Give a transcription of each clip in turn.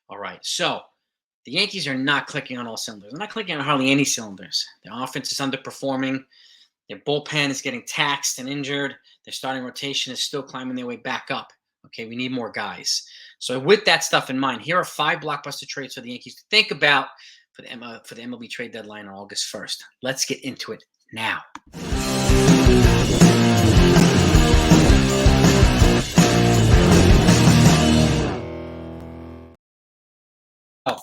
All right. So the Yankees are not clicking on all cylinders. They're not clicking on hardly any cylinders. Their offense is underperforming. Their bullpen is getting taxed and injured. Their starting rotation is still climbing their way back up. Okay, we need more guys. So with that stuff in mind, here are 5 blockbuster trades for the Yankees to think about for the MLB trade deadline on August 1st. Let's get into it now. Oh,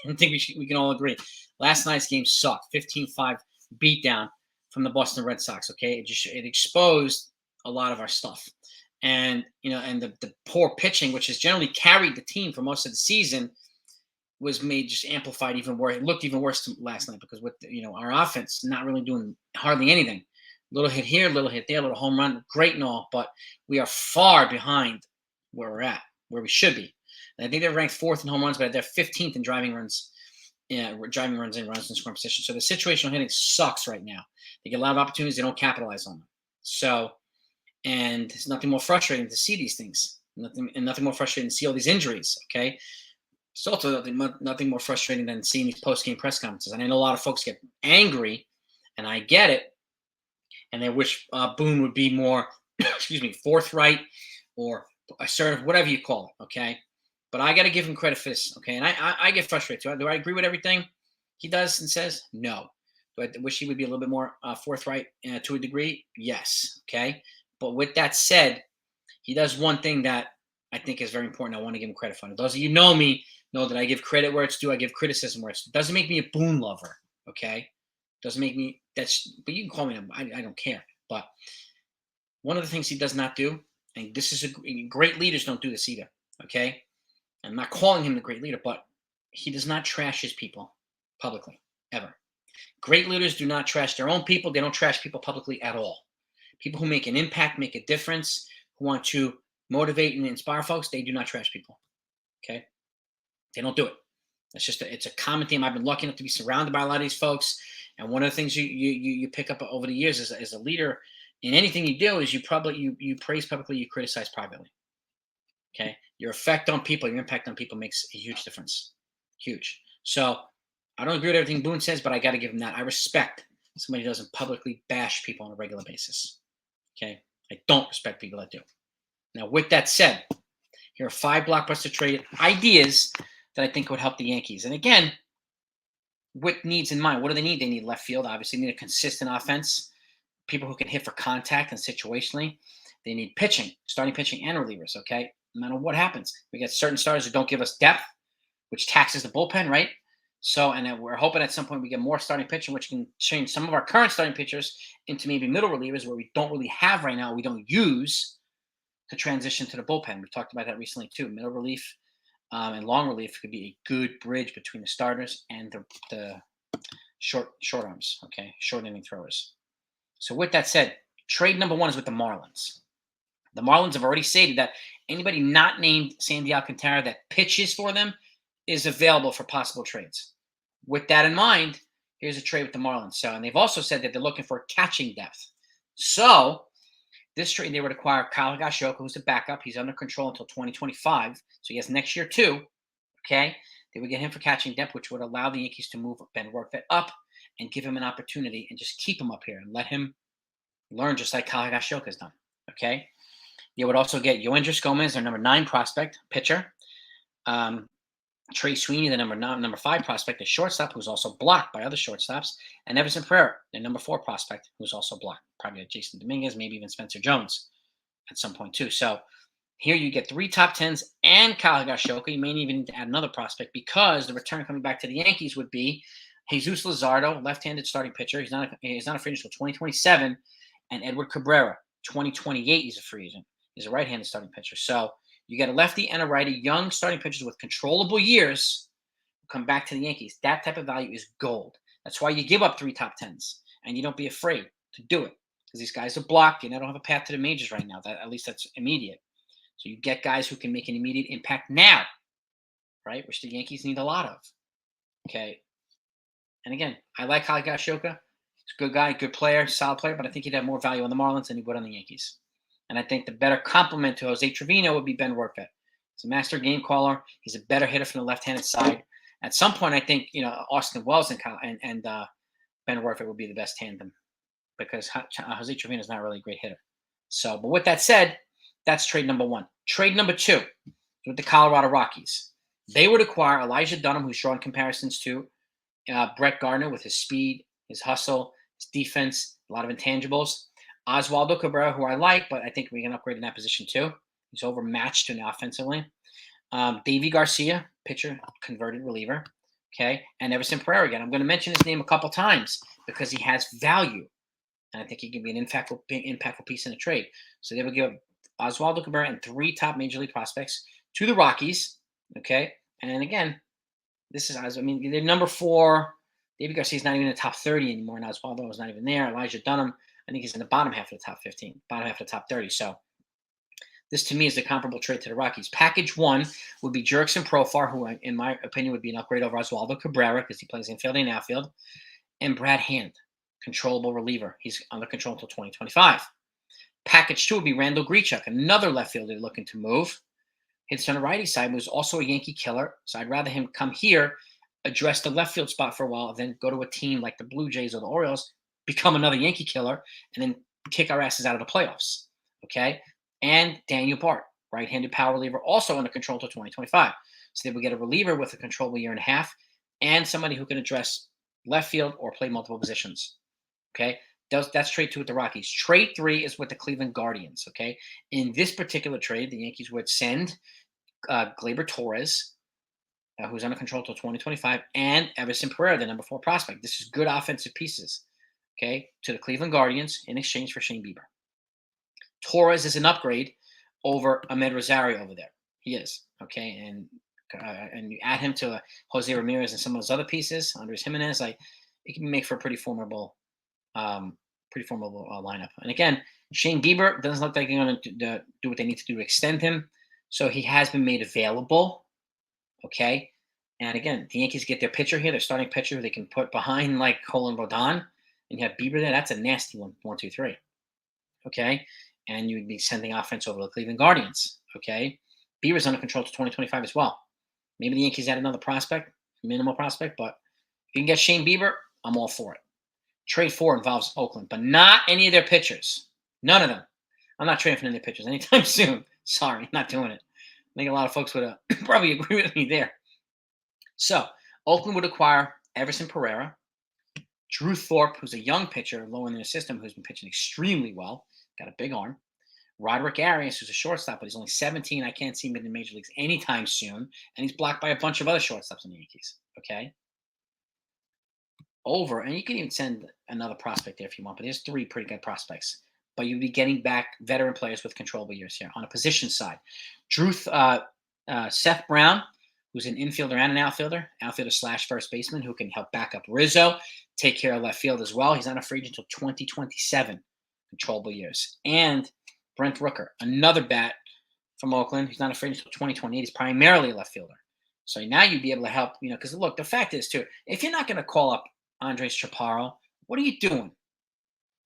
I think we can all agree. Last night's game sucked. 15-5 beatdown from the Boston Red Sox. Okay, it exposed a lot of our stuff, and the poor pitching, which has generally carried the team for most of the season, was made just amplified even worse. It looked even worse last night because with our offense not really doing hardly anything. Little hit here, little hit there, little home run, great and all, but we are far behind where we're at, where we should be. And I think they're ranked 4th in home runs, but they're 15th in driving runs. Yeah, driving runs in runs in scoring position. So the situational hitting sucks right now. They get a lot of opportunities, they don't capitalize on them. So, and it's nothing more frustrating to see these things. Nothing more frustrating to see all these injuries. Okay. It's also nothing more frustrating than seeing these post-game press conferences. And I know a lot of folks get angry, and I get it. And they wish Boone would be more, forthright or assertive, whatever you call it. Okay. But I got to give him credit for this. Okay. And I get frustrated too. Do I agree with everything he does and says? No. Do I wish he would be a little bit more forthright to a degree? Yes. Okay. But with that said, he does one thing that I think is very important. I want to give him credit for. And those of you know me know that I give credit where it's due. I give criticism where it's due. It doesn't make me a Boone lover. Okay. Doesn't make me but you can call me I don't care. But one of the things he does not do, and this is great leaders don't do this either. Okay. I'm not calling him the great leader, but he does not trash his people publicly, ever. Great leaders do not trash their own people. They don't trash people publicly at all. People who make an impact, make a difference, who want to motivate and inspire folks, they do not trash people. Okay? They don't do it. It's a common theme. I've been lucky enough to be surrounded by a lot of these folks. And one of the things you pick up over the years as a leader in anything you do is you praise publicly, you criticize privately. Okay? Your effect on people, your impact on people makes a huge difference. Huge. So I don't agree with everything Boone says, but I got to give him that. I respect somebody who doesn't publicly bash people on a regular basis. Okay? I don't respect people that do. Now, with that said, here are 5 blockbuster trade ideas that I think would help the Yankees. And again, with needs in mind, what do they need? They need left field. Obviously, they need a consistent offense, people who can hit for contact and situationally. They need pitching, starting pitching and relievers, okay? No matter what happens. We get certain starters who don't give us depth, which taxes the bullpen, right? So, and we're hoping at some point we get more starting pitching, which can change some of our current starting pitchers into maybe middle relievers where we don't really have right now, we don't use to transition to the bullpen. We've talked about that recently too. Middle relief and long relief could be a good bridge between the starters and the short arms, okay, short inning throwers. So with that said, trade number 1 is with the Marlins. The Marlins have already stated that anybody not named Sandy Alcantara that pitches for them is available for possible trades. With that in mind, here's a trade with the Marlins. So, and they've also said that they're looking for catching depth. So this trade, they would acquire Kyle Higashioka, who's the backup. He's under control until 2025. So he has next year too. Okay. They would get him for catching depth, which would allow the Yankees to move Ben Rortvedt up and give him an opportunity and just keep him up here and let him learn just like Kyle Higashioka has done. Okay. They would also get Yoendris Gomez, their number 9 prospect pitcher. Trey Sweeney, the number 5 prospect, the shortstop, who's also blocked by other shortstops, and Everson Pereira, the number 4 prospect, who's also blocked. Probably Jason Dominguez, maybe even Spencer Jones at some point too. So here you get 3 top 10s and Kyle Higashioka. You may even need to add another prospect because the return coming back to the Yankees would be Jesus Luzardo, left-handed starting pitcher. He's not a free agent until 2027, and Edward Cabrera, 2028. He's a free agent. He's a right-handed starting pitcher. So you got a lefty and a righty, young starting pitchers with controllable years who come back to the Yankees. That type of value is gold. That's why you give up 3 top 10s, and you don't be afraid to do it because these guys are blocked. You don't have a path to the majors right now. At least that's immediate. So you get guys who can make an immediate impact now, right? Which the Yankees need a lot of. Okay. And again, I like Kyle Higashioka. He's a good guy, good player, solid player, but I think he'd have more value on the Marlins than he would on the Yankees. And I think the better complement to Jose Trevino would be Ben Rortvedt. He's a master game caller. He's a better hitter from the left-handed side. At some point, I think Austin Wells and Ben Rortvedt would be the best tandem because Jose Trevino is not really a great hitter. So, but with that said, that's trade number one. Trade number two with the Colorado Rockies. They would acquire Elijah Dunham, who's drawn comparisons to Brett Gardner with his speed, his hustle, his defense, a lot of intangibles. Oswaldo Cabrera, who I like, but I think we can upgrade in that position too. He's overmatched in the offensive lane. Davy Garcia, pitcher, converted reliever. Okay. And Everson Pereira again. I'm going to mention his name a couple times because he has value. And I think he can be an impactful piece in a trade. So they would give Oswaldo Cabrera and 3 top major league prospects to the Rockies. Okay. And again, they're number 4. David Garcia's not even in the top 30 anymore. And Oswaldo was not even there. Elijah Dunham, I think he's in the bottom half of the top 15, bottom half of the top 30. So this to me is the comparable trade to the Rockies. Package 1 would be Jurickson Profar, who in my opinion would be an upgrade over Oswaldo Cabrera because he plays infield and outfield, and Brad Hand, controllable reliever. He's under control until 2025. Package 2 would be Randall Grichuk, another left fielder looking to move. Hits on the righty side, was also a Yankee killer. So I'd rather him come here, address the left field spot for a while, then go to a team like the Blue Jays or the Orioles, become another Yankee killer, and then kick our asses out of the playoffs. Okay? And Daniel Bart, right-handed power reliever, also under control until 2025. So they would get a reliever with a controllable year and a half, and somebody who can address left field or play multiple positions. Okay? That's trade 2 with the Rockies. Trade 3 is with the Cleveland Guardians. Okay? In this particular trade, the Yankees would send Gleyber Torres, who's under control until 2025, and Everson Pereira, the number 4 prospect. This is good offensive pieces, okay, to the Cleveland Guardians in exchange for Shane Bieber. Torres is an upgrade over Ahmed Rosario over there. He is, okay, and you add him to Jose Ramirez and some of those other pieces, Andres Jimenez, it can make for a pretty formidable lineup. And again, Shane Bieber doesn't look like they're going to do what they need to do to extend him, so he has been made available. Okay. And again, the Yankees get their pitcher here, their starting pitcher, who they can put behind like Cole and Rodon, and you have Bieber there. That's a nasty 1, 2, 3. Okay. And you would be sending offense over to the Cleveland Guardians. Okay. Bieber's under control to 2025 as well. Maybe the Yankees add another prospect, minimal prospect, but if you can get Shane Bieber, I'm all for it. Trade 4 involves Oakland, but not any of their pitchers. None of them. I'm not trading for any of their pitchers anytime soon. Sorry, not doing it. I think a lot of folks would probably agree with me there. So, Oakland would acquire Everson Pereira, Drew Thorpe, who's a young pitcher, low in their system, who's been pitching extremely well, got a big arm. Roderick Arias, who's a shortstop, but he's only 17. I can't see him in the major leagues anytime soon. And he's blocked by a bunch of other shortstops in the Yankees. Okay? Over, and you can even send another prospect there if you want, but there's 3 pretty good prospects. But you'd be getting back veteran players with controllable years here. On a position side, Seth Brown, who's an infielder and an outfielder / first baseman, who can help back up Rizzo, take care of left field as well. He's not a free agent until 2027, controllable years. And Brent Rooker, another bat from Oakland. He's not a free agent until 2028. He's primarily a left fielder. So now you'd be able to help, because look, the fact is too, if you're not going to call up Andres Chaparro, what are you doing?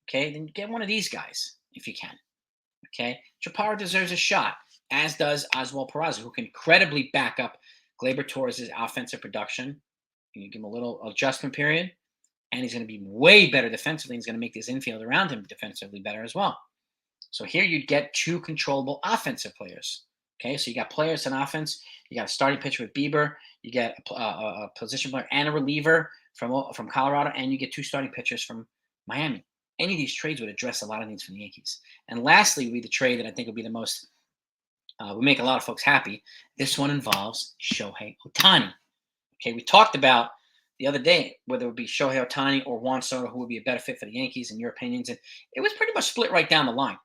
Okay, then get one of these guys if you can. Okay, Chaparro deserves a shot, as does Oswald Peraza, who can credibly back up Gleyber Torres' offensive production. You give him a little adjustment period, and he's going to be way better defensively. He's going to make this infield around him defensively better as well. So here you'd get 2 controllable offensive players. Okay, so you got players in offense. You got a starting pitcher with Bieber. You get a position player and a reliever from Colorado, and you get 2 starting pitchers from Miami. Any of these trades would address a lot of needs for the Yankees. And lastly would be the trade that I think would be the most, would make a lot of folks happy. This one involves Shohei Ohtani. Okay, we talked about the other day whether it would be Shohei Ohtani or Juan Soto who would be a better fit for the Yankees, in your opinions. And it was pretty much split right down the line.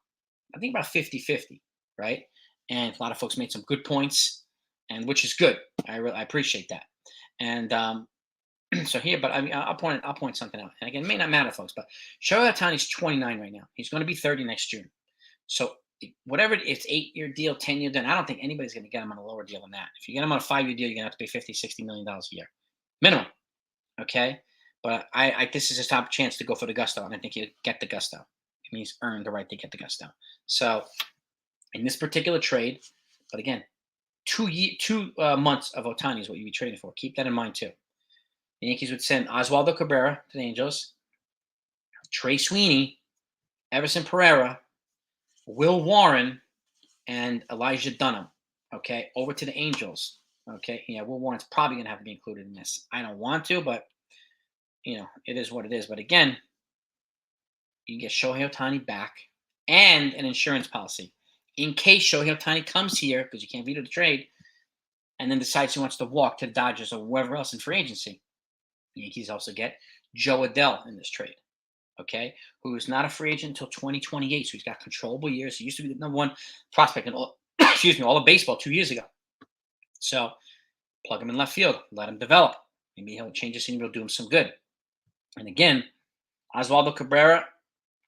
I think about 50-50, right? And a lot of folks made some good points, and which is good. I appreciate that. And so here, but I mean, I'll point something out. And again, it may not matter, folks, but Shohei Ohtani's 29 right now. He's going to be 30 next June. So whatever it's 8-year deal, 10-year deal, I don't think anybody's going to get him on a lower deal than that. If you get him on a 5-year deal, you're going to have to pay $50-60 million a year minimum. Okay, but I this is his top chance to go for the gusto, and I think he'll get the gusto. I mean, he's earned the right to get the gusto. So in this particular trade, but again, 2 months of Otani is what you'd be trading for. Keep that in mind too. The Yankees would send Oswaldo Cabrera to the Angels, Trey Sweeney, Everson Pereira, Will Warren, and Elijah Dunham. Okay, over to the Angels. Okay, yeah, Will Warren's probably going to have to be included in this. I don't want to, but it is what it is. But again, you can get Shohei Ohtani back and an insurance policy in case Shohei Ohtani comes here, because you can't veto the trade, and then decides he wants to walk to the Dodgers or wherever else in free agency. The Yankees also get Joe Adell in this trade, okay, who is not a free agent until 2028, so he's got controllable years. He used to be the #1 prospect in all, excuse me, all of baseball 2 years ago. So plug him in left field, let him develop. Maybe he'll change the scene, he'll do him some good. And again, Oswaldo Cabrera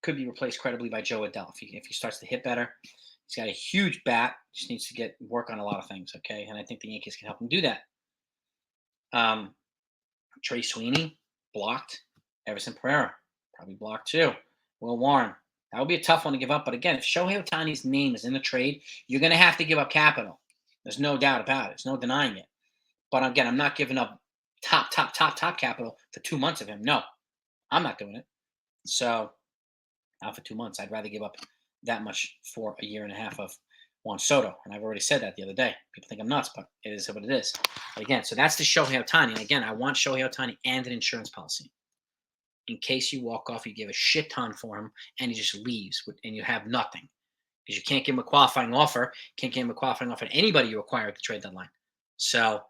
could be replaced credibly by Joe Adell if he starts to hit better. He's got a huge bat, just needs to work on a lot of things, okay? And I think the Yankees can help him do that. Trey Sweeney, blocked. Everson Pereira, probably blocked too. Will Warren, that would be a tough one to give up. But again, if Shohei Ohtani's name is in the trade, you're going to have to give up capital. There's no doubt about it. There's no denying it. But again, I'm not giving up top capital for 2 months of him. No, I'm not doing it. So not for 2 months. I'd rather give up that much for a year and a half of Juan Soto. And I've already said that the other day. People think I'm nuts, but it is what it is. But again, so that's the Shohei Ohtani. And again, I want Shohei Ohtani and an insurance policy. In case you walk off, you give a shit ton for him, and he just leaves, and you have nothing. Because you can't give him a qualifying offer. Can't give him a qualifying offer to anybody you acquire at the trade deadline. So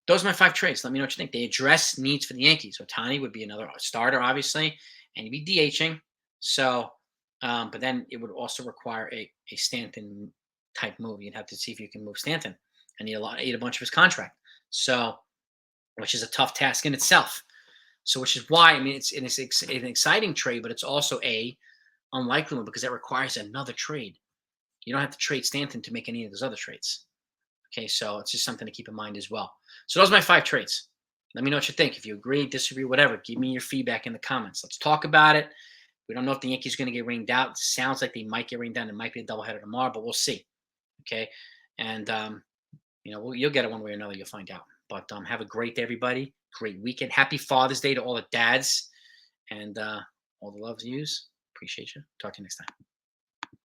those are my 5 trades. Let me know what you think. They address needs for the Yankees. Ohtani would be another starter, obviously, and he'd be DHing. So, but then it would also require a Stanton type move. You'd have to see if you can move Stanton, and eat a bunch of his contract. So, which is a tough task in itself. So, which is why, I mean, it's an exciting trade, but it's also a unlikely one because it requires another trade. You don't have to trade Stanton to make any of those other trades. Okay, so it's just something to keep in mind as well. So those are my 5 trades. Let me know what you think. If you agree, disagree, whatever, give me your feedback in the comments. Let's talk about it. We don't know if the Yankees are going to get rained out. It sounds like they might get rained down. It might be a doubleheader tomorrow, but we'll see. Okay, and you'll get it one way or another. You'll find out. But have a great day, everybody. Great weekend. Happy Father's Day to all the dads, and all the love to yous. Appreciate you. Talk to you next time.